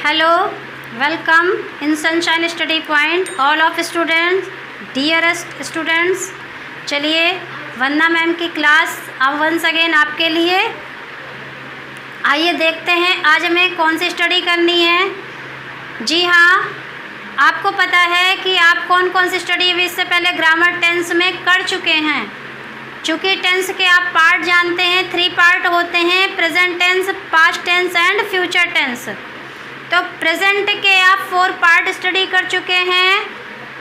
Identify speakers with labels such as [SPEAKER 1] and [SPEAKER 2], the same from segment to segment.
[SPEAKER 1] Hello, welcome in Sunshine Study Point, all of students, dearest students। चलिए वंदना ma'am की class अब once again आपके लिए। आइए देखते हैं आज हमें कौन सी स्टडी करनी है। जी हाँ, आपको पता है कि आप कौन कौन सी स्टडी अभी इससे पहले ग्रामर टेंस में कर चुके हैं। चूँकि टेंस के आप पार्ट जानते हैं, 3 पार्ट होते हैं, present tense, past tense and future tense. तो प्रेजेंट के आप 4 पार्ट स्टडी कर चुके हैं,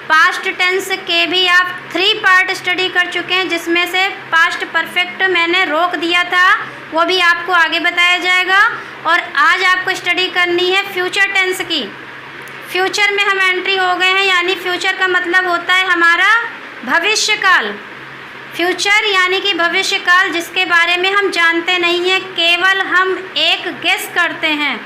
[SPEAKER 1] पास्ट टेंस के भी आप 3 पार्ट स्टडी कर चुके हैं, जिसमें से पास्ट परफेक्ट मैंने रोक दिया था, वो भी आपको आगे बताया जाएगा। और आज आपको स्टडी करनी है फ्यूचर टेंस की। फ्यूचर में हम एंट्री हो गए हैं, यानी फ्यूचर का मतलब होता है हमारा भविष्यकाल। फ्यूचर यानी कि भविष्यकाल, जिसके बारे में हम जानते नहीं हैं, केवल हम एक गेस करते हैं।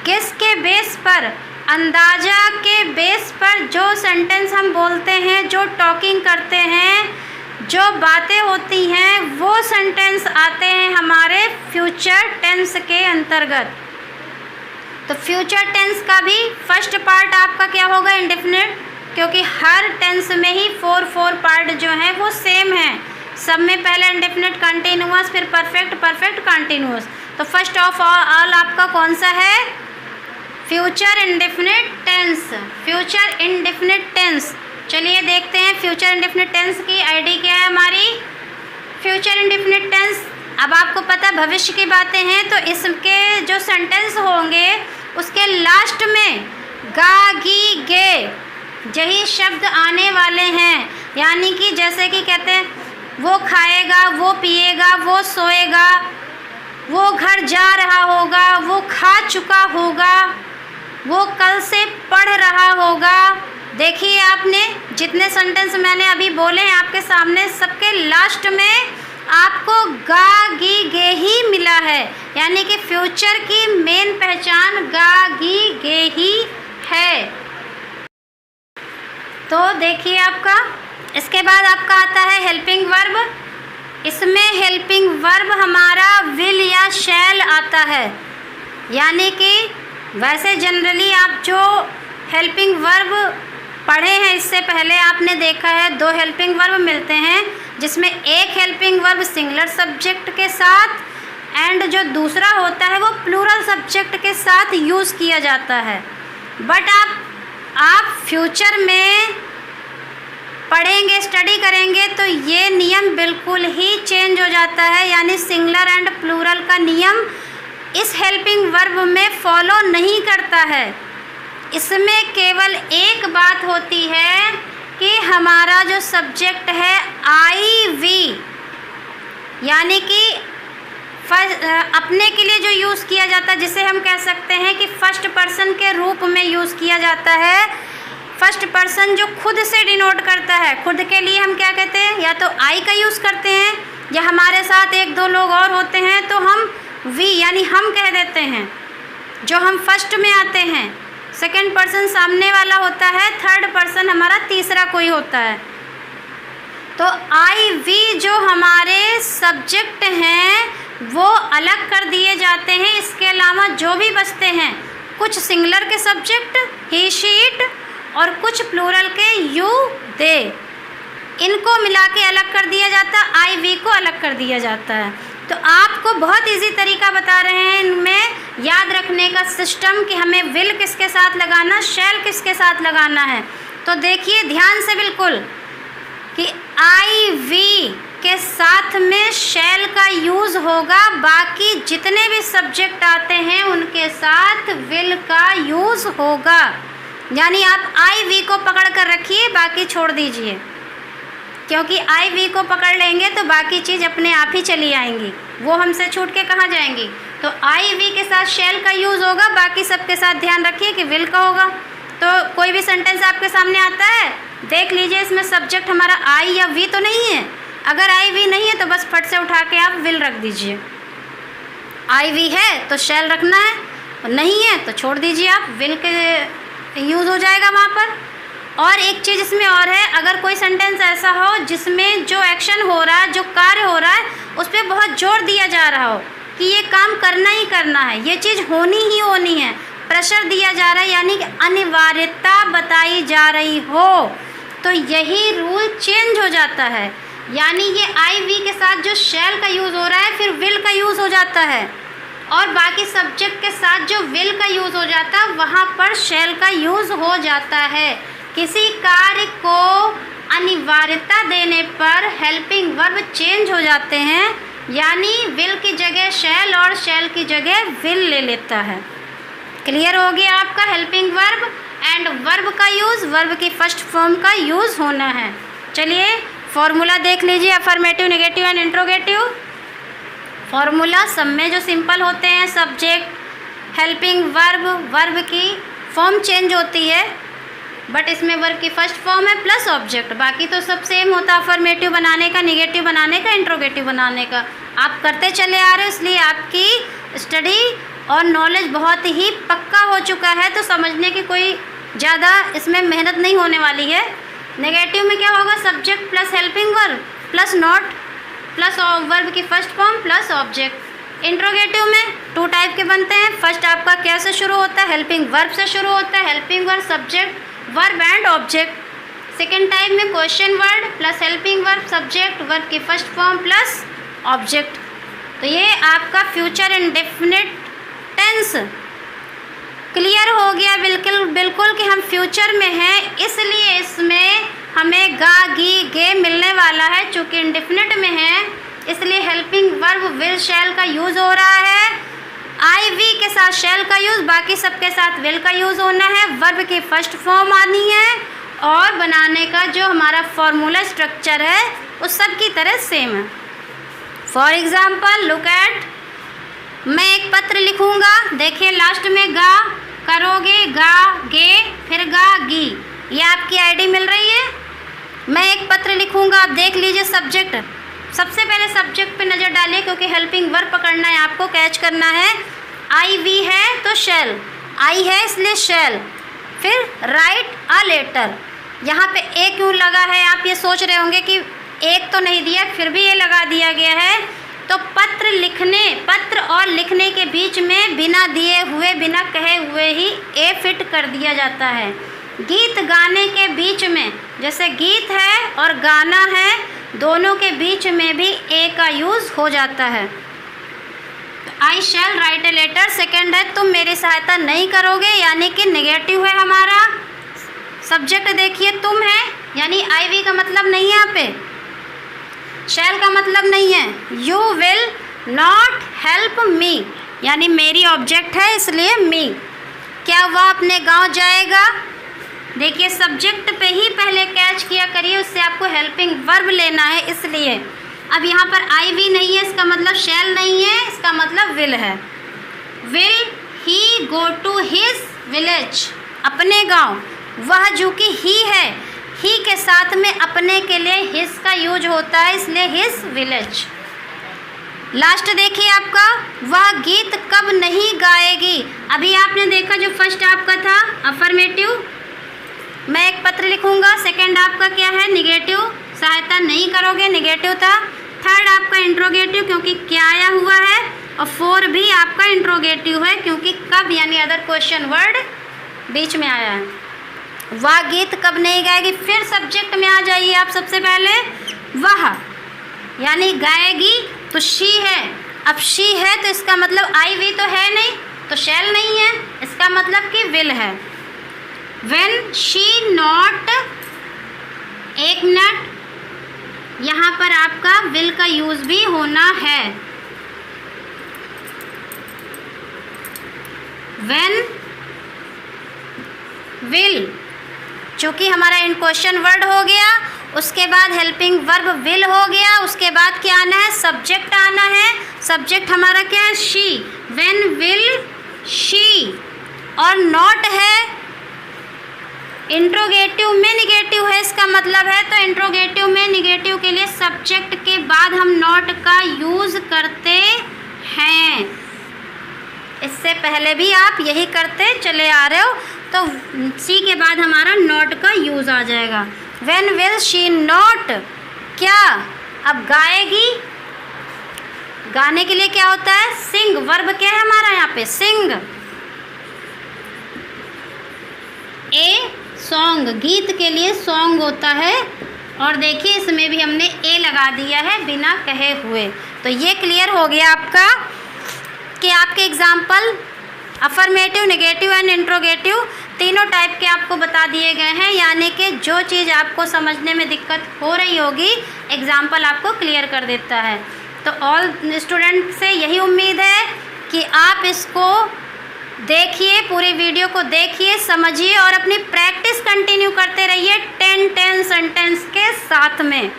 [SPEAKER 1] गेस के बेस पर, अंदाज़ा के बेस पर जो सेंटेंस हम बोलते हैं, जो टॉकिंग करते हैं, जो बातें होती हैं, वो सेंटेंस आते हैं हमारे फ्यूचर टेंस के अंतर्गत। तो फ्यूचर टेंस का भी फर्स्ट पार्ट आपका क्या होगा? इंडेफिनिट, क्योंकि हर टेंस में ही 4 पार्ट जो हैं वो सेम हैं। सब में पहले इंडेफिनिट, कंटिन्यूअस, फिर परफेक्ट, परफेक्ट कंटिन्यूअस। तो फर्स्ट ऑफ ऑल आपका कौन सा है? Future indefinite tense. Future indefinite tense. चलिए देखते हैं फ्यूचर इंडेफिनिट टेंस की आईडी क्या है हमारी। फ्यूचर इंडेफिनिट टेंस, अब आपको पता भविष्य की बातें हैं, तो इसके जो सेंटेंस होंगे उसके लास्ट में गा, गी, गे यही शब्द आने वाले हैं। यानी कि जैसे कि कहते हैं वो खाएगा, वो पिएगा, वो सोएगा, वो घर जा रहा होगा, वो खा चुका होगा, वो कल से पढ़ रहा होगा। देखिए आपने जितने सेंटेंस मैंने अभी बोले हैं आपके सामने, सबके लास्ट में आपको गा, गी, गे ही मिला है। यानी कि फ्यूचर की मेन पहचान गा, गी, गे ही है। तो देखिए आपका इसके बाद आपका आता है हेल्पिंग वर्ब। इसमें हेल्पिंग वर्ब हमारा विल या शैल आता है। यानी कि वैसे जनरली आप जो हेल्पिंग वर्ब पढ़े हैं, इससे पहले आपने देखा है 2 हेल्पिंग वर्ब मिलते हैं, जिसमें एक हेल्पिंग वर्ब सिंगुलर सब्जेक्ट के साथ एंड जो दूसरा होता है वो प्लूरल सब्जेक्ट के साथ यूज़ किया जाता है। बट आप फ्यूचर में पढ़ेंगे, स्टडी करेंगे तो ये नियम बिल्कुल ही चेंज हो जाता है। यानी सिंगुलर एंड प्लूरल का नियम इस हेल्पिंग वर्ब में फॉलो नहीं करता है। इसमें केवल एक बात होती है कि हमारा जो सब्जेक्ट है आई वी, यानी कि अपने के लिए जो यूज़ किया जाता है, जिसे हम कह सकते हैं कि फर्स्ट पर्सन के रूप में यूज़ किया जाता है। फर्स्ट पर्सन जो खुद से डिनोट करता है, खुद के लिए हम क्या कहते हैं? या तो आई का यूज़ करते हैं, या हमारे साथ 1-2 लोग और होते हैं तो हम वी यानी हम कह देते हैं। जो हम फर्स्ट में आते हैं, सेकंड पर्सन सामने वाला होता है, थर्ड पर्सन हमारा तीसरा कोई होता है। तो आई वी जो हमारे सब्जेक्ट हैं वो अलग कर दिए जाते हैं। इसके अलावा जो भी बचते हैं, कुछ सिंगुलर के सब्जेक्ट ही, शी, इट, और कुछ प्लूरल के यू, दे, इनको मिला के अलग कर दिया जाता है, आई वी को अलग कर दिया जाता है। तो आपको बहुत इजी तरीका बता रहे हैं इनमें याद रखने का सिस्टम कि हमें विल किसके साथ लगाना, शैल किसके साथ लगाना है। तो देखिए ध्यान से बिल्कुल कि आई वी के साथ में शैल का यूज़ होगा, बाकी जितने भी सब्जेक्ट आते हैं उनके साथ विल का यूज़ होगा। यानी आप आई वी को पकड़ कर रखिए, बाकी छोड़ दीजिए, क्योंकि आई वी को पकड़ लेंगे तो बाकी चीज़ अपने आप ही चली आएंगी, वो हमसे छूट के कहाँ जाएंगी। तो आई वी के साथ शैल का यूज़ होगा, बाकी सबके साथ ध्यान रखिए कि विल का होगा। तो कोई भी सेंटेंस आपके सामने आता है, देख लीजिए इसमें सब्जेक्ट हमारा आई या वी तो नहीं है। अगर आई वी नहीं है तो बस फट से उठा के आप विल रख दीजिए। आई वी है तो शैल रखना है, और नहीं है तो छोड़ दीजिए, आप विल के यूज़ हो जाएगा वहाँ पर। और एक चीज़ इसमें और है, अगर कोई सेंटेंस ऐसा हो जिसमें जो एक्शन हो रहा है, जो कार्य हो रहा है, उस पर बहुत जोर दिया जा रहा हो कि ये काम करना ही करना है, ये चीज़ होनी ही होनी है, प्रेशर दिया जा रहा है यानी कि अनिवार्यता बताई जा रही हो, तो यही रूल चेंज हो जाता है। यानी ये आई वी के साथ जो शैल का यूज़ हो रहा है फिर विल का यूज़ हो जाता है, और बाकी सब्जेक्ट के साथ जो विल का यूज़ हो जाता है वहाँ पर शैल का यूज़ हो जाता है। किसी कार्य को अनिवार्यता देने पर हेल्पिंग वर्ब चेंज हो जाते हैं, यानी विल की जगह शैल और शैल की जगह विल ले लेता है। क्लियर हो गया आपका हेल्पिंग वर्ब एंड वर्ब का यूज़, वर्ब की फर्स्ट फॉर्म का यूज़ होना है। चलिए फॉर्मूला देख लीजिए, affirmative, negative and interrogative. Formula सब में जो सिंपल होते हैं, सब्जेक्ट, हेल्पिंग वर्ब, वर्ब की फॉर्म चेंज होती है बट इसमें वर्ब की फर्स्ट फॉर्म है प्लस ऑब्जेक्ट, बाकी तो सब सेम होता है। अफर्मेटिव बनाने का, नेगेटिव बनाने का, इंट्रोगेटिव बनाने का आप करते चले आ रहे हो, इसलिए आपकी स्टडी और नॉलेज बहुत ही पक्का हो चुका है, तो समझने की कोई ज़्यादा इसमें मेहनत नहीं होने वाली है। नेगेटिव में क्या होगा, subject plus helping verb plus not plus verb की first form plus object. Interrogative में 2 टाइप के बनते हैं, फर्स्ट आपका क्या से शुरू होता है, हेल्पिंग वर्ब से शुरू होता है, helping verb subject verb and object. Second type में question word plus helping verb subject verb की फर्स्ट फॉर्म प्लस ऑब्जेक्ट। तो ये आपका फ्यूचर इंडेफिनिट टेंस क्लियर हो गया बिल्कुल कि हम फ्यूचर में हैं, इसलिए इसमें हमें गा, गी, गे मिलने वाला है। चूँकि इंडेफिनिट में है इसलिए हेल्पिंग वर्ब विल शैल का यूज़ हो रहा है, आई वी के साथ शैल का यूज़, बाकी सबके साथ विल का यूज़ होना है, वर्ब की फर्स्ट फॉर्म आनी है और बनाने का जो हमारा फॉर्मूला स्ट्रक्चर है उस सब की तरह सेम है। फॉर एग्ज़ाम्पल लुक एट, मैं एक पत्र लिखूँगा, देखिए लास्ट में गा करोगे, गा, गे, फिर गा, गी, ये आपकी आईडी मिल रही है। मैं एक पत्र लिखूँगा, आप देख लीजिए सब्जेक्ट, सबसे पहले सब्जेक्ट पे नज़र डालिए क्योंकि हेल्पिंग वर्ब पकड़ना है, आपको कैच करना है। आई वी है तो शैल, आई है इसलिए शैल, फिर राइट अ लेटर। यहाँ पे ए क्यों लगा है, आप ये सोच रहे होंगे कि एक तो नहीं दिया फिर भी ये लगा दिया गया है, तो पत्र और लिखने के बीच में बिना दिए हुए, बिना कहे हुए ही ए फिट कर दिया जाता है। गीत गाने के बीच में, जैसे गीत है और गाना है, दोनों के बीच में भी ए का यूज़ हो जाता है। आई shall write a letter, second है तुम मेरी सहायता नहीं करोगे, यानी कि नेगेटिव है हमारा। सब्जेक्ट देखिए तुम है, यानी आई वी का मतलब नहीं है यहाँ पे, शैल का मतलब नहीं है। You will not help me, यानी मेरी ऑब्जेक्ट है इसलिए मी। क्या वह अपने गांव जाएगा, देखिए सब्जेक्ट पे ही पहले कैच किया करिए, उससे आपको हेल्पिंग वर्ब लेना है, इसलिए अब यहाँ पर आई वी नहीं है, इसका मतलब शैल नहीं है, इसका मतलब विल है। Will he go to his village, अपने गांव, वह जो कि ही है, ही के साथ में अपने के लिए हिज का यूज होता है, इसलिए हिज विलेज। लास्ट देखिए आपका, वह गीत कब नहीं गाएगी। अभी आपने देखा जो फर्स्ट आपका था अफर्मेटिव, मैं एक पत्र लिखूंगा, सेकंड आपका क्या है निगेटिव, सहायता नहीं करोगे, निगेटिव था। थर्ड आपका इंट्रोगेटिव क्योंकि क्या आया हुआ है, और 4 भी आपका इंट्रोगेटिव है क्योंकि कब यानी अदर क्वेश्चन वर्ड बीच में आया है। वह गीत कब नहीं गाएगी, फिर सब्जेक्ट में आ जाइए आप सबसे पहले, वह यानी गाएगी तो शी है, अब शी है तो इसका मतलब आई वी तो है नहीं, तो शैल नहीं है, इसका मतलब कि विल है। When she not, एक मिनट, यहाँ पर आपका will का यूज़ भी होना है। When will, चूँकि हमारा इन क्वेश्चन वर्ड हो गया, उसके बाद हेल्पिंग वर्ब विल हो गया, उसके बाद क्या आना है, सब्जेक्ट आना है। सब्जेक्ट हमारा क्या है, शी। When will she, और नॉट है, इंट्रोगेटिव में निगेटिव है, इसका मतलब है, तो इंट्रोगेटिव में निगेटिव के लिए सब्जेक्ट के बाद हम नॉट का यूज़ करते हैं। इससे पहले भी आप यही करते चले आ रहे हो, तो सी के बाद हमारा नॉट का यूज़ आ जाएगा। व्हेन विल शी नॉट, क्या अब गाएगी, गाने के लिए क्या होता है, सिंग, वर्ब क्या है हमारा यहाँ पे, सिंग। सॉन्ग, गीत के लिए सॉन्ग होता है। और देखिए इसमें भी हमने ए लगा दिया है बिना कहे हुए। तो ये क्लियर हो गया आपका कि आपके example affirmative, negative and interrogative तीनों टाइप के आपको बता दिए गए हैं। यानी कि जो चीज़ आपको समझने में दिक्कत हो रही होगी एग्जाम्पल आपको क्लियर कर देता है। तो ऑल स्टूडेंट से यही उम्मीद है कि आप इसको देखिए, पूरी वीडियो को देखिए, समझिए और अपनी प्रैक्टिस कंटिन्यू करते रहिए 10 सेंटेंस के साथ में।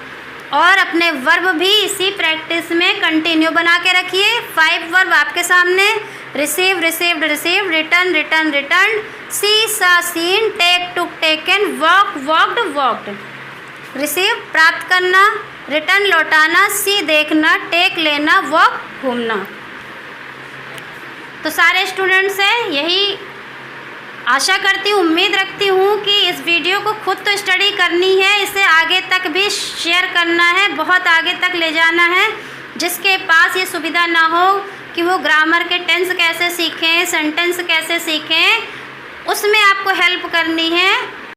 [SPEAKER 1] और अपने वर्ब भी इसी प्रैक्टिस में कंटिन्यू बना के रखिए। 5 वर्ब आपके सामने, receive, received, received, return, return, return, see, saw, seen, take, took, taken, walk, walked, walked. Receive प्राप्त करना, रिटर्न लौटाना, सी देखना, टेक लेना, वॉक घूमना। तो सारे स्टूडेंट्स हैं, यही आशा करती हूँ, उम्मीद रखती हूँ कि इस वीडियो को खुद तो स्टडी करनी है, इसे आगे तक भी शेयर करना है, बहुत आगे तक ले जाना है। जिसके पास ये सुविधा ना हो कि वो ग्रामर के टेंस कैसे सीखें, सेंटेंस कैसे सीखें, उसमें आपको हेल्प करनी है।